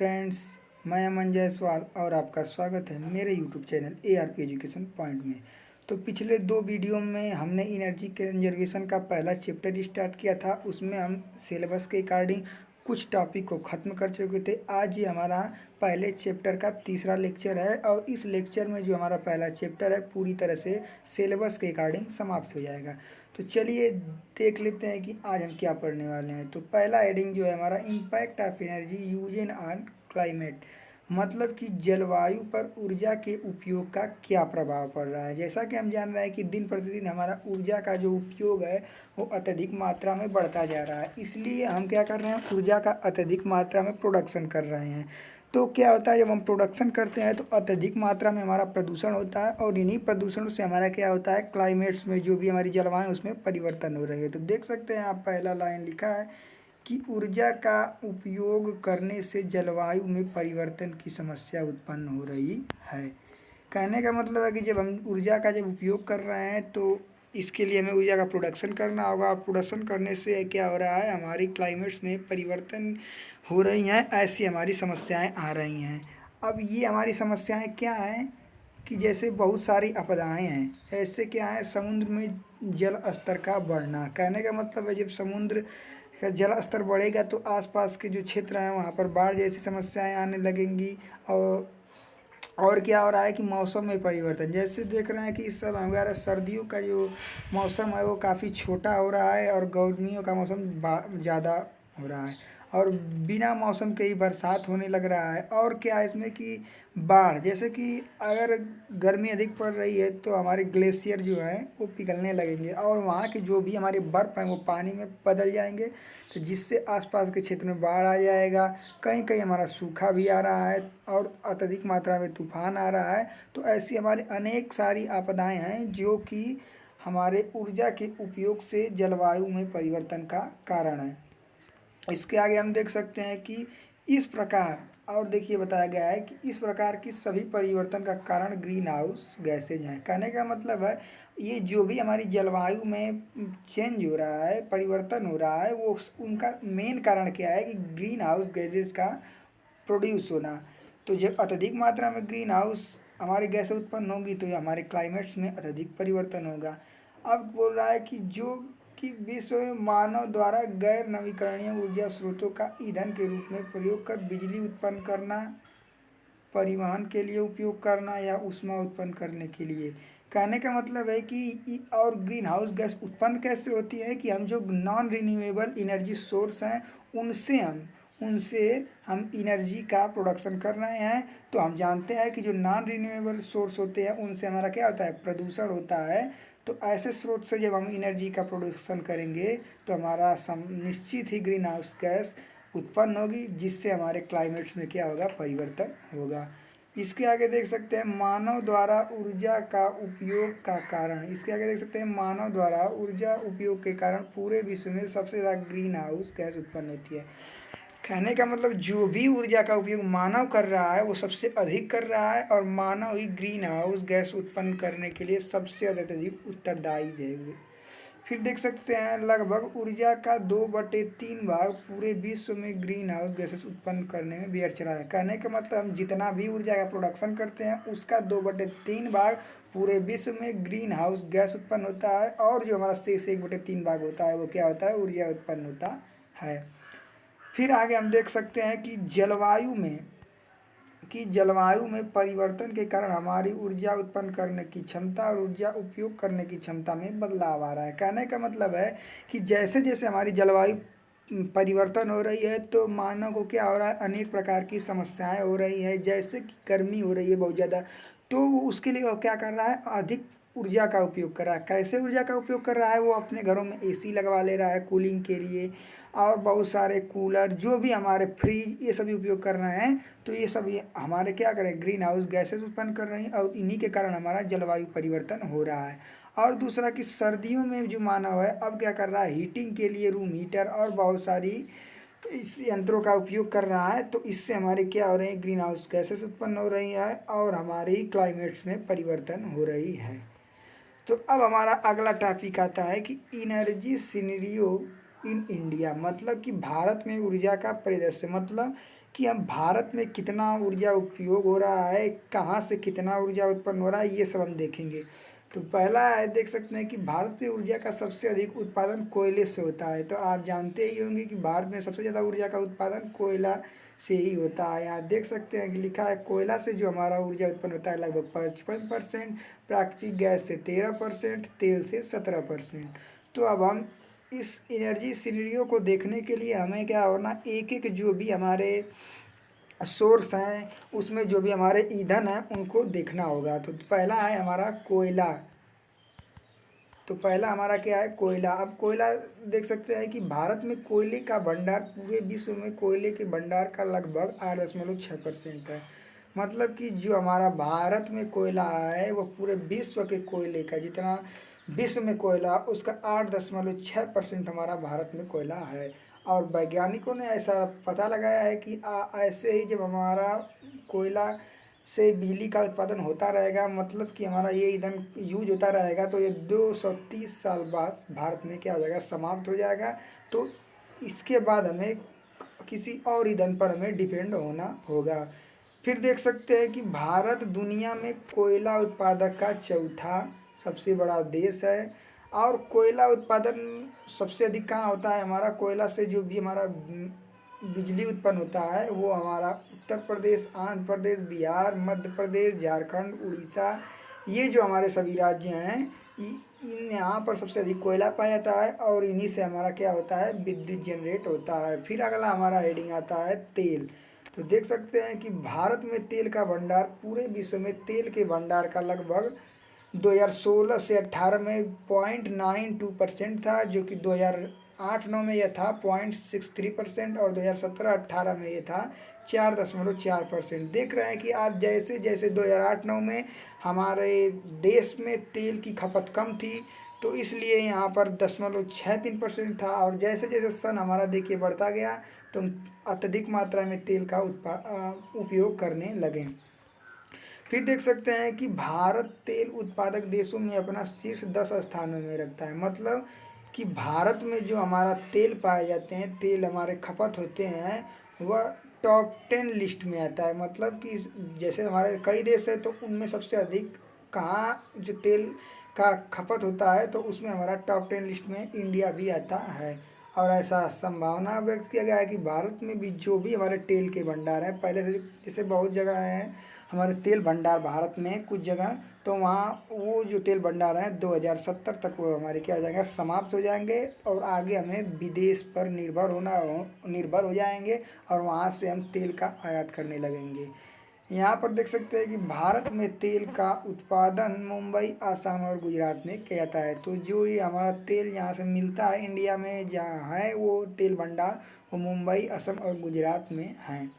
Friends, मैं अमन जायसवाल और आपका स्वागत है मेरे YouTube channel ARP education point में। तो पिछले 2 वीडियो में हमने एनर्जी कंजर्वेशन का पहला चैप्टर स्टार्ट किया था। उसमें हम सिलेबस के अकॉर्डिंग कुछ टॉपिक को ख़त्म कर चुके थे। आज ये हमारा पहले चैप्टर का तीसरा लेक्चर है और इस लेक्चर में जो हमारा पहला चैप्टर है पूरी तरह से सिलेबस के अकॉर्डिंग समाप्त हो जाएगा। तो चलिए देख लेते हैं कि आज हम क्या पढ़ने वाले हैं। तो पहला हेडिंग जो है हमारा impact of energy usages on climate, मतलब कि जलवायु पर ऊर्जा के उपयोग का क्या प्रभाव पड़ रहा है। जैसा कि हम जान रहे हैं कि दिन प्रतिदिन हमारा ऊर्जा का जो उपयोग है वो अत्यधिक मात्रा में बढ़ता जा रहा है, इसलिए हम क्या कर रहे हैं, ऊर्जा का अत्यधिक मात्रा में प्रोडक्शन कर रहे हैं। तो क्या होता है, जब हम प्रोडक्शन करते हैं तो अत्यधिक मात्रा में हमारा प्रदूषण होता है और इन्हीं प्रदूषण से हमारा क्या होता है, क्लाइमेट्स में जो भी हमारी जलवायु है उसमें परिवर्तन हो रही है। तो देख सकते हैं आप, पहला लाइन लिखा है कि ऊर्जा का उपयोग करने से जलवायु में परिवर्तन की समस्या उत्पन्न हो रही है। कहने का मतलब है कि जब हम ऊर्जा का जब उपयोग कर रहे हैं तो इसके लिए हमें ऊर्जा का प्रोडक्शन करना होगा और प्रोडक्शन करने से क्या हो रहा है, हमारी क्लाइमेट्स में परिवर्तन हो रही हैं, ऐसी हमारी समस्याएं आ रही हैं। अब ये हमारी समस्याएं क्या हैं कि जैसे बहुत सारी आपदाएं हैं। ऐसे क्या है, समुद्र में जल स्तर का बढ़ना। कहने का मतलब है जब समुद्र का जल स्तर बढ़ेगा तो आसपास के जो क्षेत्र हैं वहाँ पर बाढ़ जैसी समस्याएं आने लगेंगी। और क्या हो रहा है कि मौसम में परिवर्तन, जैसे देख रहे हैं कि इस सब हमारा सर्दियों का जो मौसम है वो काफ़ी छोटा हो रहा है और गर्मियों का मौसम ज़्यादा हो रहा है और बिना मौसम के ही बरसात होने लग रहा है। और क्या है इसमें कि बाढ़, जैसे कि अगर गर्मी अधिक पड़ रही है तो हमारे ग्लेशियर जो है वो पिघलने लगेंगे और वहाँ के जो भी हमारे बर्फ़ हैं वो पानी में बदल जाएंगे, तो जिससे आसपास के क्षेत्र में बाढ़ आ जाएगा। कहीं कहीं हमारा सूखा भी आ रहा है और अत्यधिक मात्रा में तूफान आ रहा है। तो ऐसी हमारी अनेक सारी आपदाएं हैं जो कि हमारे ऊर्जा के उपयोग से जलवायु में परिवर्तन का कारण है। इसके आगे हम देख सकते हैं कि इस प्रकार, और देखिए बताया गया है कि इस प्रकार की सभी परिवर्तन का कारण ग्रीन हाउस गैसेज हैं। कहने का मतलब है ये जो भी हमारी जलवायु में चेंज हो रहा है, परिवर्तन हो रहा है, वो उनका मेन कारण क्या है कि ग्रीन हाउस गैसेज का प्रोड्यूस होना। तो जब अत्यधिक मात्रा में ग्रीन हाउस हमारी गैसें उत्पन्न होगी तो ये हमारे क्लाइमेट्स में अत्यधिक परिवर्तन होगा। अब बोल रहा है कि जो कि विश्व में मानव द्वारा गैर नवीकरणीय ऊर्जा स्रोतों का ईंधन के रूप में प्रयोग कर बिजली उत्पन्न करना, परिवहन के लिए उपयोग करना या ऊष्मा उत्पन्न करने के लिए। कहने का मतलब है कि और ग्रीन हाउस गैस उत्पन्न कैसे होती है कि हम जो नॉन रिन्यूएबल एनर्जी सोर्स हैं उनसे हम एनर्जी का प्रोडक्शन कर रहे हैं। तो हम जानते हैं कि जो नॉन रिन्यूएबल सोर्स होते हैं उनसे हमारा क्या होता है, प्रदूषण होता है। तो ऐसे स्रोत से जब हम एनर्जी का प्रोडक्शन करेंगे तो हमारा निश्चित ही ग्रीन हाउस गैस उत्पन्न होगी, जिससे हमारे क्लाइमेट्स में क्या होगा, परिवर्तन होगा। इसके आगे देख सकते हैं मानव द्वारा ऊर्जा का उपयोग का कारण। इसके आगे देख सकते हैं मानव द्वारा ऊर्जा उपयोग के कारण पूरे विश्व में सबसे ज़्यादा ग्रीन हाउस गैस उत्पन्न होती है। कहने का मतलब जो भी ऊर्जा का उपयोग मानव कर रहा है वो सबसे अधिक कर रहा है और मानव ही ग्रीन हाउस गैस उत्पन्न करने के लिए सबसे अधिक उत्तरदायी है। फिर देख सकते हैं लगभग ऊर्जा का 2/3 भाग पूरे विश्व में ग्रीन हाउस गैसेस उत्पन्न करने में व्यर्थ चला है। कहने का मतलब हम जितना भी ऊर्जा का प्रोडक्शन करते हैं उसका 2/3 भाग पूरे विश्व में ग्रीन हाउस गैस उत्पन्न होता है और जो हमारा शेष 1/3 भाग होता है वो क्या होता है, ऊर्जा उत्पन्न होता है। फिर आगे हम देख सकते हैं कि जलवायु में परिवर्तन के कारण हमारी ऊर्जा उत्पन्न करने की क्षमता और ऊर्जा उपयोग करने की क्षमता में बदलाव आ रहा है। कहने का मतलब है कि जैसे जैसे हमारी जलवायु परिवर्तन हो रही है तो मानव को क्या हो रहा है, अनेक प्रकार की समस्याएं हो रही हैं। जैसे कि गर्मी हो रही है बहुत ज़्यादा, तो वो उसके लिए वो क्या कर रहा है, अधिक ऊर्जा का उपयोग कर रहा है। कैसे ऊर्जा का उपयोग कर रहा है, वो अपने घरों में AC लगवा ले रहा है कूलिंग के लिए और बहुत सारे कूलर, जो भी हमारे फ्रिज, ये सभी उपयोग कर रहे हैं। तो ये सब हमारे क्या करें, ग्रीन हाउस गैसेज उत्पन्न कर रही हैं और इन्हीं के कारण हमारा जलवायु परिवर्तन हो रहा है। और दूसरा कि सर्दियों में जो मानव है अब क्या कर रहा है, हीटिंग के लिए रूम हीटर और बहुत सारी इस यंत्रों का उपयोग कर रहा है। तो इससे हमारे क्या हो रहे हैं, ग्रीन हाउस गैसेस उत्पन्न हो रही है और हमारी क्लाइमेट्स में परिवर्तन हो रही है। तो अब हमारा अगला टॉपिक आता है कि इनर्जी सिनेरियो इन इंडिया, मतलब कि भारत में ऊर्जा का परिदृश्य, मतलब कि हम भारत में कितना ऊर्जा उपयोग हो रहा है, कहाँ से कितना ऊर्जा उत्पन्न हो रहा है, ये सब हम देखेंगे। तो पहला है, देख सकते हैं कि भारत में ऊर्जा का सबसे अधिक उत्पादन कोयले से होता है। तो आप जानते ही होंगे कि भारत में सबसे ज़्यादा ऊर्जा का उत्पादन कोयला से ही होता है। यहाँ देख सकते हैं कि लिखा है कोयला से जो हमारा ऊर्जा उत्पन्न होता है लगभग 55%, प्राकृतिक गैस से 13%, तेल से 17%। तो अब हम इस एनर्जी श्रेणियों को देखने के लिए हमें क्या होना, एक एक जो भी हमारे सोर्स हैं उसमें जो भी हमारे ईंधन हैं उनको देखना होगा। तो पहला है हमारा कोयला। तो पहला हमारा क्या है, कोयला। अब कोयला देख सकते हैं कि भारत में कोयले का भंडार, पूरे विश्व में कोयले के भंडार का लगभग 8.6% है। मतलब कि जो हमारा भारत में कोयला है वो पूरे विश्व के कोयले का, जितना विश्व में कोयला उसका 8.6% हमारा भारत में कोयला है। और वैज्ञानिकों ने ऐसा पता लगाया है कि ऐसे ही जब हमारा कोयला से बिजली का उत्पादन होता रहेगा, मतलब कि हमारा ये ईंधन यूज होता रहेगा, तो ये 230 साल बाद भारत में क्या हो जाएगा, समाप्त हो जाएगा। तो इसके बाद हमें किसी और ईंधन पर हमें डिपेंड होना होगा। फिर देख सकते हैं कि भारत दुनिया में कोयला उत्पादक का चौथा सबसे बड़ा देश है। और कोयला उत्पादन सबसे अधिक कहाँ होता है, हमारा कोयला से जो भी हमारा बिजली उत्पन्न होता है वो हमारा उत्तर प्रदेश, आंध्र प्रदेश, बिहार, मध्य प्रदेश, झारखंड, उड़ीसा, ये जो हमारे सभी राज्य हैं, इन यहाँ पर सबसे अधिक कोयला पाया जाता है और इन्हीं से हमारा क्या होता है, विद्युत जनरेट होता है। फिर अगला हमारा हेडिंग आता है तेल। तो देख सकते हैं कि भारत में तेल का भंडार, पूरे विश्व में तेल के भंडार का लगभग 2016 से 18 में 0.92% था, जो कि 2008-9 में यह था 0.63% और 2017-18 में ये था 4.4%। देख रहे हैं कि आप जैसे जैसे 2008-9 में हमारे देश में तेल की खपत कम थी, तो इसलिए यहाँ पर 0.63% था। और जैसे जैसे सन हमारा देखिए बढ़ता गया तो अत्यधिक मात्रा में तेल का उपयोग करने लगे। फिर देख सकते हैं कि भारत तेल उत्पादक देशों में अपना शीर्ष 10 स्थानों में रखता है। मतलब कि भारत में जो हमारा तेल पाए जाते हैं, तेल हमारे खपत होते हैं, वह टॉप 10 लिस्ट में आता है। मतलब कि जैसे हमारे कई देश है तो उनमें सबसे अधिक कहाँ जो तेल का खपत होता है, तो उसमें हमारा टॉप 10 लिस्ट में इंडिया भी आता है। और ऐसा संभावना व्यक्त किया गया है कि भारत में भी जो भी हमारे तेल के भंडार हैं, पहले से जैसे बहुत जगह हैं हमारे तेल भंडार भारत में कुछ जगह, तो वहाँ वो जो तेल भंडार हैं 2070 तक वो हमारे क्या हो जाएंगे, समाप्त हो जाएंगे। और आगे हमें विदेश पर निर्भर हो जाएंगे और वहाँ से हम तेल का आयात करने लगेंगे। यहाँ पर देख सकते हैं कि भारत में तेल का उत्पादन मुंबई, आसाम और गुजरात में किया जाता है। तो जो ये हमारा तेल यहाँ से मिलता है इंडिया में जहाँ है वो तेल भंडार, वो मुंबई, असम और गुजरात में हैं।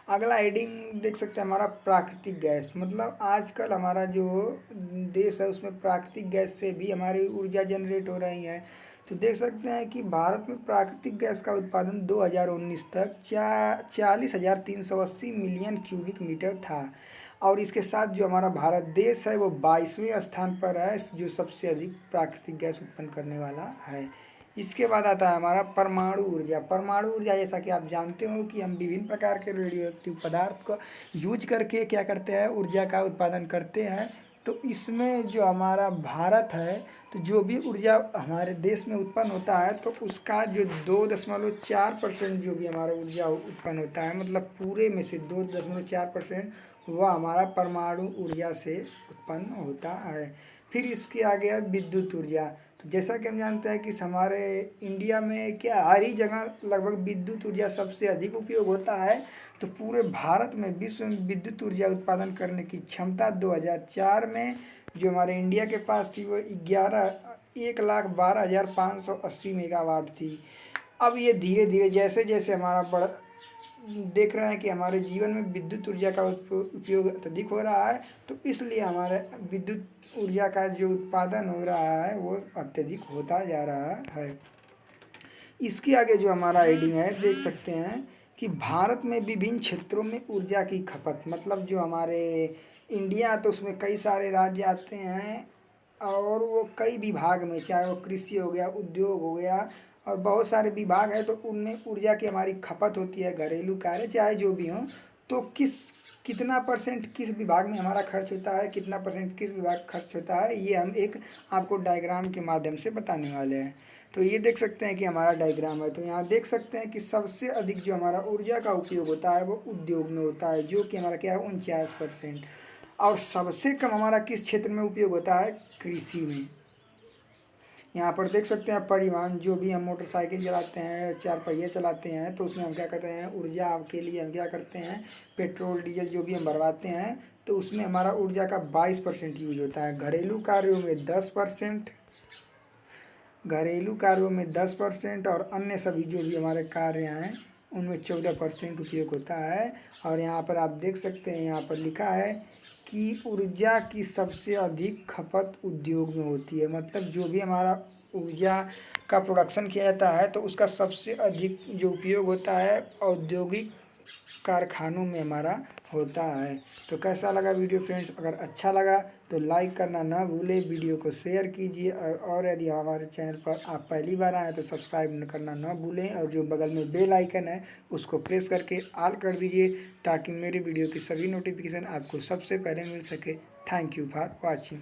अगला हेडिंग देख सकते हैं हमारा प्राकृतिक गैस। मतलब आजकल हमारा जो देश है उसमें प्राकृतिक गैस से भी हमारी ऊर्जा जनरेट हो रही है। तो देख सकते हैं कि भारत में प्राकृतिक गैस का उत्पादन 2019 तक 40,380 मिलियन क्यूबिक मीटर था। और इसके साथ जो हमारा भारत देश है वो 22वें स्थान पर है, जो सबसे अधिक प्राकृतिक गैस उत्पन्न करने वाला है। इसके बाद आता है हमारा परमाणु ऊर्जा। परमाणु ऊर्जा, जैसा कि आप जानते हो कि हम विभिन्न प्रकार के रेडियो एक्टिव पदार्थ को यूज करके क्या करते हैं, ऊर्जा का उत्पादन करते हैं। तो इसमें जो हमारा भारत है, तो जो भी ऊर्जा हमारे देश में उत्पन्न होता है तो उसका जो 2.4% जो भी हमारा ऊर्जा उत्पन्न होता है, मतलब पूरे में से 2.4% वह हमारा परमाणु ऊर्जा से उत्पन्न होता है। फिर इसके आगे है विद्युत ऊर्जा। तो जैसा कि हम जानते हैं कि हमारे इंडिया में क्या हर ही जगह लगभग विद्युत ऊर्जा सबसे अधिक उपयोग होता है। तो पूरे भारत में विश्व में विद्युत ऊर्जा उत्पादन करने की क्षमता 2004 में जो हमारे इंडिया के पास थी वो 1,12,580 मेगावाट थी। अब ये धीरे धीरे जैसे जैसे हमारा बड़ा देख रहे हैं कि हमारे जीवन में विद्युत ऊर्जा का उपयोग अत्यधिक हो रहा है, तो इसलिए हमारे विद्युत ऊर्जा का जो उत्पादन हो रहा है वो अत्यधिक होता जा रहा है। इसके आगे जो हमारा हेडिंग है देख सकते हैं कि भारत में विभिन्न क्षेत्रों में ऊर्जा की खपत। मतलब जो हमारे इंडिया, तो उसमें कई सारे राज्य आते हैं और वो कई विभाग में, चाहे वो कृषि हो गया, उद्योग हो गया, और बहुत सारे विभाग हैं, तो उनमें ऊर्जा की हमारी खपत होती है, घरेलू कार्य चाहे जो भी हो। तो कितना परसेंट किस विभाग में हमारा खर्च होता है, कितना परसेंट किस विभाग खर्च होता है, ये हम एक आपको डायग्राम के माध्यम से बताने वाले हैं। तो ये देख सकते हैं कि हमारा डायग्राम है, तो यहाँ देख सकते हैं कि सबसे अधिक जो हमारा ऊर्जा का उपयोग होता है वो उद्योग में होता है, जो कि हमारा क्या है 49%। और सबसे कम हमारा किस क्षेत्र में उपयोग होता है, कृषि में। यहाँ पर देख सकते हैं परिवहन, जो भी हम मोटरसाइकिल चलाते हैं, चार पहिए चलाते हैं, तो उसमें हम क्या करते हैं, ऊर्जा के लिए हम क्या करते हैं, पेट्रोल डीजल जो भी हम भरवाते हैं, तो उसमें हमारा ऊर्जा का 22% यूज होता है। घरेलू कार्यों में 10%, घरेलू कार्यों में 10% और अन्य सभी जो भी हमारे कार्य हैं उनमें 14% उपयोग होता है। और यहाँ पर आप देख सकते हैं, यहाँ पर लिखा है कि ऊर्जा की सबसे अधिक खपत उद्योग में होती है। मतलब जो भी हमारा ऊर्जा का प्रोडक्शन किया जाता है तो उसका सबसे अधिक जो उपयोग होता है औद्योगिक कारखानों में हमारा होता है। तो कैसा लगा वीडियो फ्रेंड्स, अगर अच्छा लगा तो लाइक करना ना भूलें, वीडियो को शेयर कीजिए, और यदि हमारे चैनल पर आप पहली बार आए तो सब्सक्राइब करना ना भूलें, और जो बगल में बेल आइकन है उसको प्रेस करके ऑल कर दीजिए, ताकि मेरे वीडियो की सभी नोटिफिकेशन आपको सबसे पहले मिल सके। Thank you for watching.